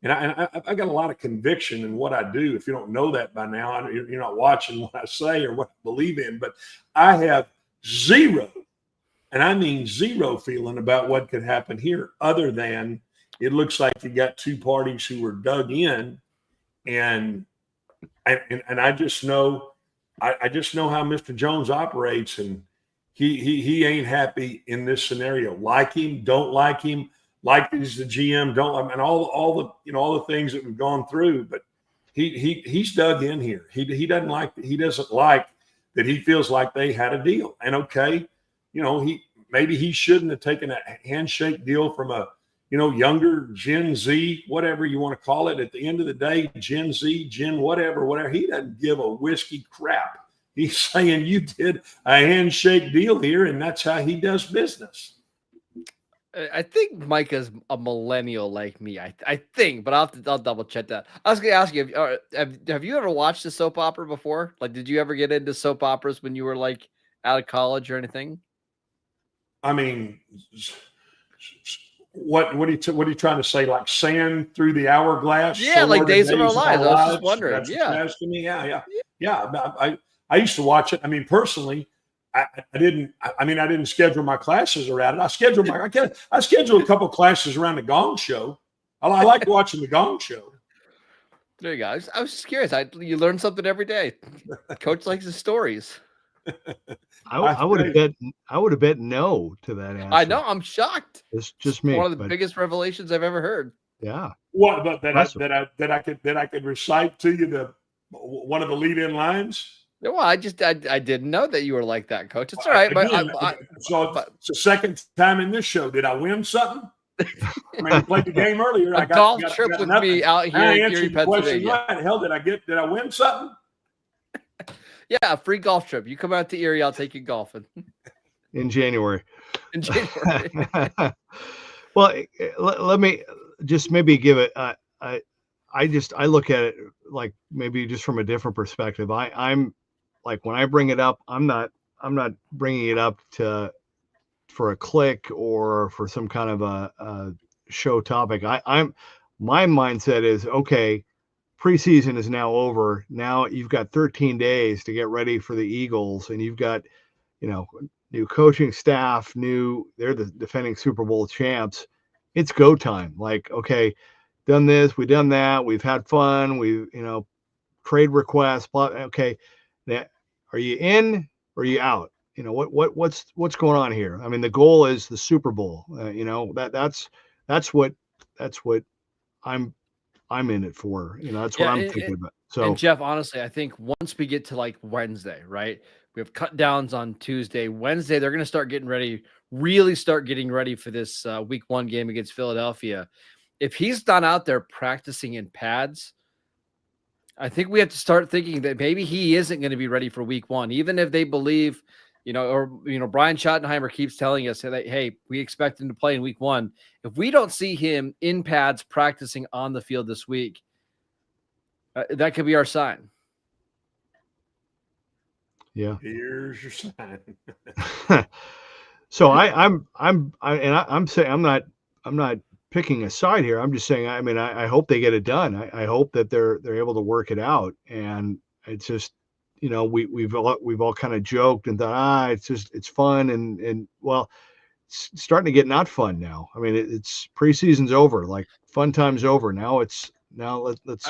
and I got a lot of conviction in what I do. If you don't know that by now, you're not watching what I say or what I believe in. But I have zero, and I mean zero, feeling about what could happen here, other than it looks like you got two parties who were dug in, and I just know how Mr. Jones operates, and he ain't happy in this scenario. Like him, don't like him. Like he's the GM, and all the things that we've gone through, but he's dug in here. He doesn't like that. He feels like they had a deal, and okay, maybe he shouldn't have taken a handshake deal from a younger Gen Z, whatever you want to call it. At the end of the day, Gen Z, whatever, he doesn't give a whiskey crap. He's saying you did a handshake deal here, and that's how he does business. I think Micah's a millennial like me. I think, but I'll double check that. I was going to ask you, have you ever watched a soap opera before? Like, did you ever get into soap operas when you were like out of college or anything? I mean, what are you trying to say? Like sand through the hourglass? Yeah, like Days of Our Lives. I was just wondering. That's to me. Yeah. I used to watch it. I mean, personally, I didn't schedule my classes around it. I scheduled a couple of classes around the Gong Show. I like watching the Gong Show. There you go. I was just curious. You learn something every day. Coach likes his stories. I would have bet no to that answer. I know. I'm shocked. It's just me. One of the biggest revelations I've ever heard. Yeah. What? But that I could recite to you one of the lead-in lines. No, I didn't know that you were like that, Coach. It's all right. Again, it's the second time in this show. Did I win something? I mean, we played the game earlier. A golf trip with me out here in Erie, Pennsylvania. Right. Hell, did I win something? Yeah, a free golf trip. You come out to Erie, I'll take you golfing. In January. Well, let me just maybe give it. I look at it like maybe just from a different perspective. I'm like, when I bring it up, I'm not bringing it up for a click or for some kind of a show topic. My mindset is, okay, preseason is now over. Now you've got 13 days to get ready for the Eagles, and you've got, new coaching staff, they're the defending Super Bowl champs. It's go time. Like, okay, done this, we've done that, we've had fun, we've, trade requests, blah, okay. Are you in or are you out? What's going on here? I mean, the goal is the Super Bowl. That's what I'm in it for. That's what I'm thinking about. So, and Jeff, honestly, I think once we get to like Wednesday, right? We have cut downs on Tuesday. Wednesday, they're going to start getting ready for this week 1 game against Philadelphia. If he's not out there practicing in pads, I think we have to start thinking that maybe he isn't going to be ready for week 1, even if they believe, Brian Schottenheimer keeps telling us that, hey, we expect him to play in week 1. If we don't see him in pads practicing on the field this week, that could be our sign. Yeah. Here's your sign. So I'm saying I'm not picking a side here. I'm just saying, I mean, I hope they get it done. I hope that they're able to work it out. And it's just, we've all kind of joked and thought, it's fun. And well, it's starting to get not fun now. I mean, it's preseason's over, like fun time's over. Let's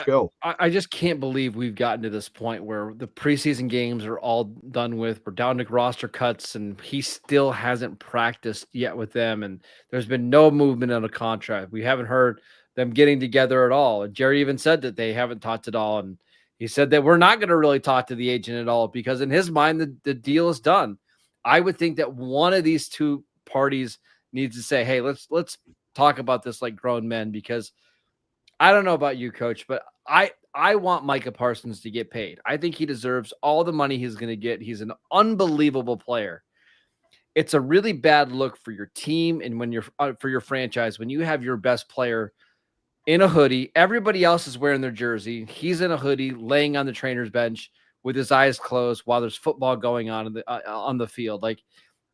go. I just can't believe we've gotten to this point where the preseason games are all done with. We're down to roster cuts, and he still hasn't practiced yet with them. And there's been no movement on a contract. We haven't heard them getting together at all. And Jerry even said that they haven't talked at all. And he said that we're not going to really talk to the agent at all because in his mind, the deal is done. I would think that one of these two parties needs to say, hey, let's talk about this like grown men, because I don't know about you, Coach, but I want Micah Parsons to get paid. I think he deserves all the money he's going to get. He's an unbelievable player. It's a really bad look for your team and when you're for your franchise when you have your best player in a hoodie. Everybody else is wearing their jersey. He's in a hoodie, laying on the trainer's bench with his eyes closed while there's football going on the field. Like,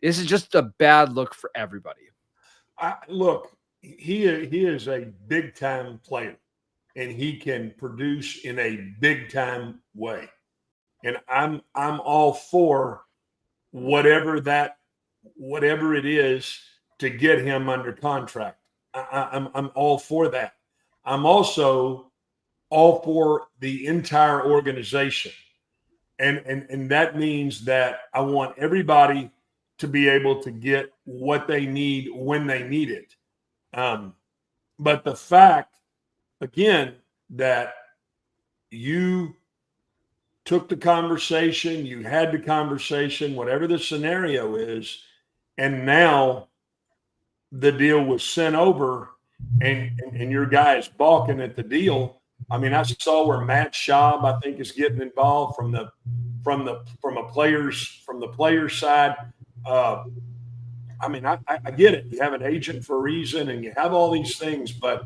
this is just a bad look for everybody. Look, he is a big time player, and he can produce in a big time way. And I'm all for whatever it is to get him under contract. I'm all for that. I'm also all for the entire organization. And that means that I want everybody to be able to get what they need when they need it. But the fact, again, that you took the conversation, you had the conversation, whatever the scenario is, and now the deal was sent over and your guy is balking at the deal. I mean, I saw where Matt Schaub, I think, is getting involved from the players side. I mean, I get it. You have an agent for a reason and you have all these things, but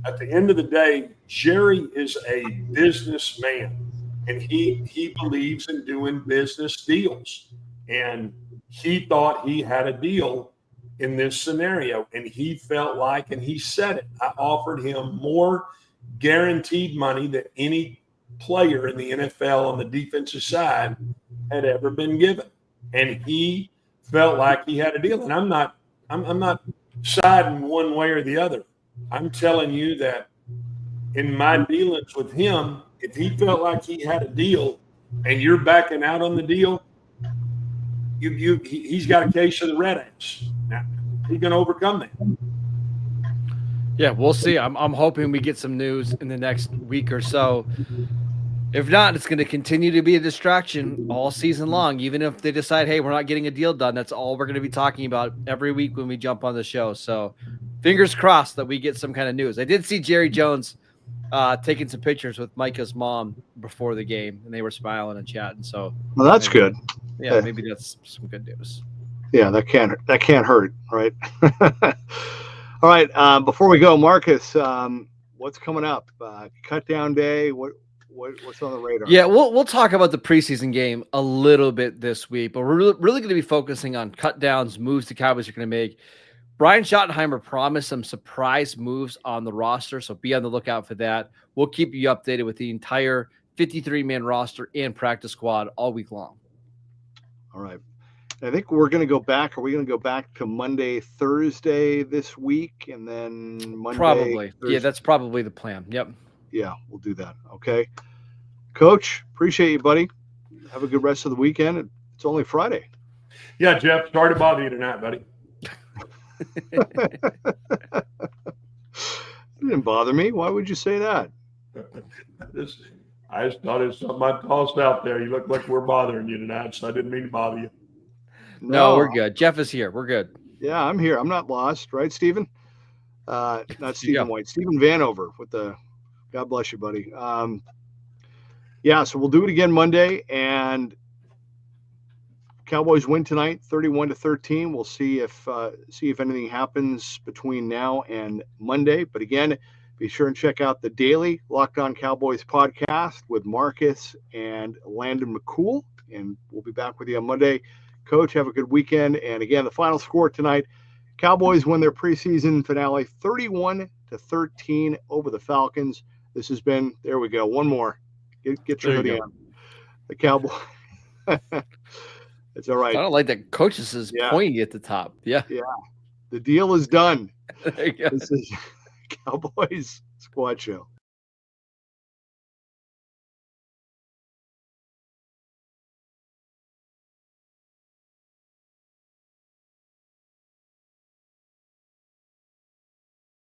at the end of the day, Jerry is a businessman and he believes in doing business deals. And he thought he had a deal in this scenario, and he felt like, and he said it, I offered him more guaranteed money than any player in the NFL on the defensive side had ever been given. And he felt like he had a deal. And I'm not siding one way or the other. I'm telling you that in my dealings with him, if he felt like he had a deal and you're backing out on the deal, he's got a case of the red ants. Now, he's going to overcome that. Yeah, we'll see. I'm hoping we get some news in the next week or so. If not, it's going to continue to be a distraction all season long. Even if they decide, hey, we're not getting a deal done, that's all we're going to be talking about every week when we jump on the show. So fingers crossed that we get some kind of news. I did see Jerry Jones taking some pictures with Micah's mom before the game, and they were smiling and chatting. So, well, that's good. Yeah, maybe that's some good news. Yeah, that can't hurt, right? All right. Before we go, Marcus, what's coming up? Cut down day. What's on the radar? Yeah, we'll talk about the preseason game a little bit this week, but we're really going to be focusing on cut downs, moves the Cowboys are going to make. Brian Schottenheimer promised some surprise moves on the roster, so be on the lookout for that. We'll keep you updated with the entire 53-man roster and practice squad all week long. All right. I think we're going to go back. Are we going to go back to Monday, Thursday this week, and then Monday? Probably. Thursday? Yeah, that's probably the plan. Yep. Yeah, we'll do that. Okay. Coach, appreciate you, buddy. Have a good rest of the weekend. It's only Friday. Yeah, Jeff, sorry to bother you tonight, buddy. It didn't bother me. Why would you say that? I just thought it was something I tossed out there. You look like we're bothering you tonight, so I didn't mean to bother you. No, we're good. Jeff is here. We're good. Yeah, I'm here. I'm not lost, right, Stephen? Not Stephen White. Stephen Vanover with the – God bless you, buddy. Yeah, so we'll do it again Monday, and Cowboys win tonight, 31-13. We'll see if anything happens between now and Monday. But again, if Be sure and check out the daily Locked On Cowboys podcast with Marcus and Landon McCool. And we'll be back with you on Monday. Coach, have a good weekend. And again, the final score tonight, Cowboys win their preseason finale 31-13 over the Falcons. This has been, there we go, one more. Get your hoodie on. The Cowboys. It's all right. I don't like that coaches is pointy at the top. Yeah. Yeah. The deal is done. There you go. This is Cowboys Squad Show.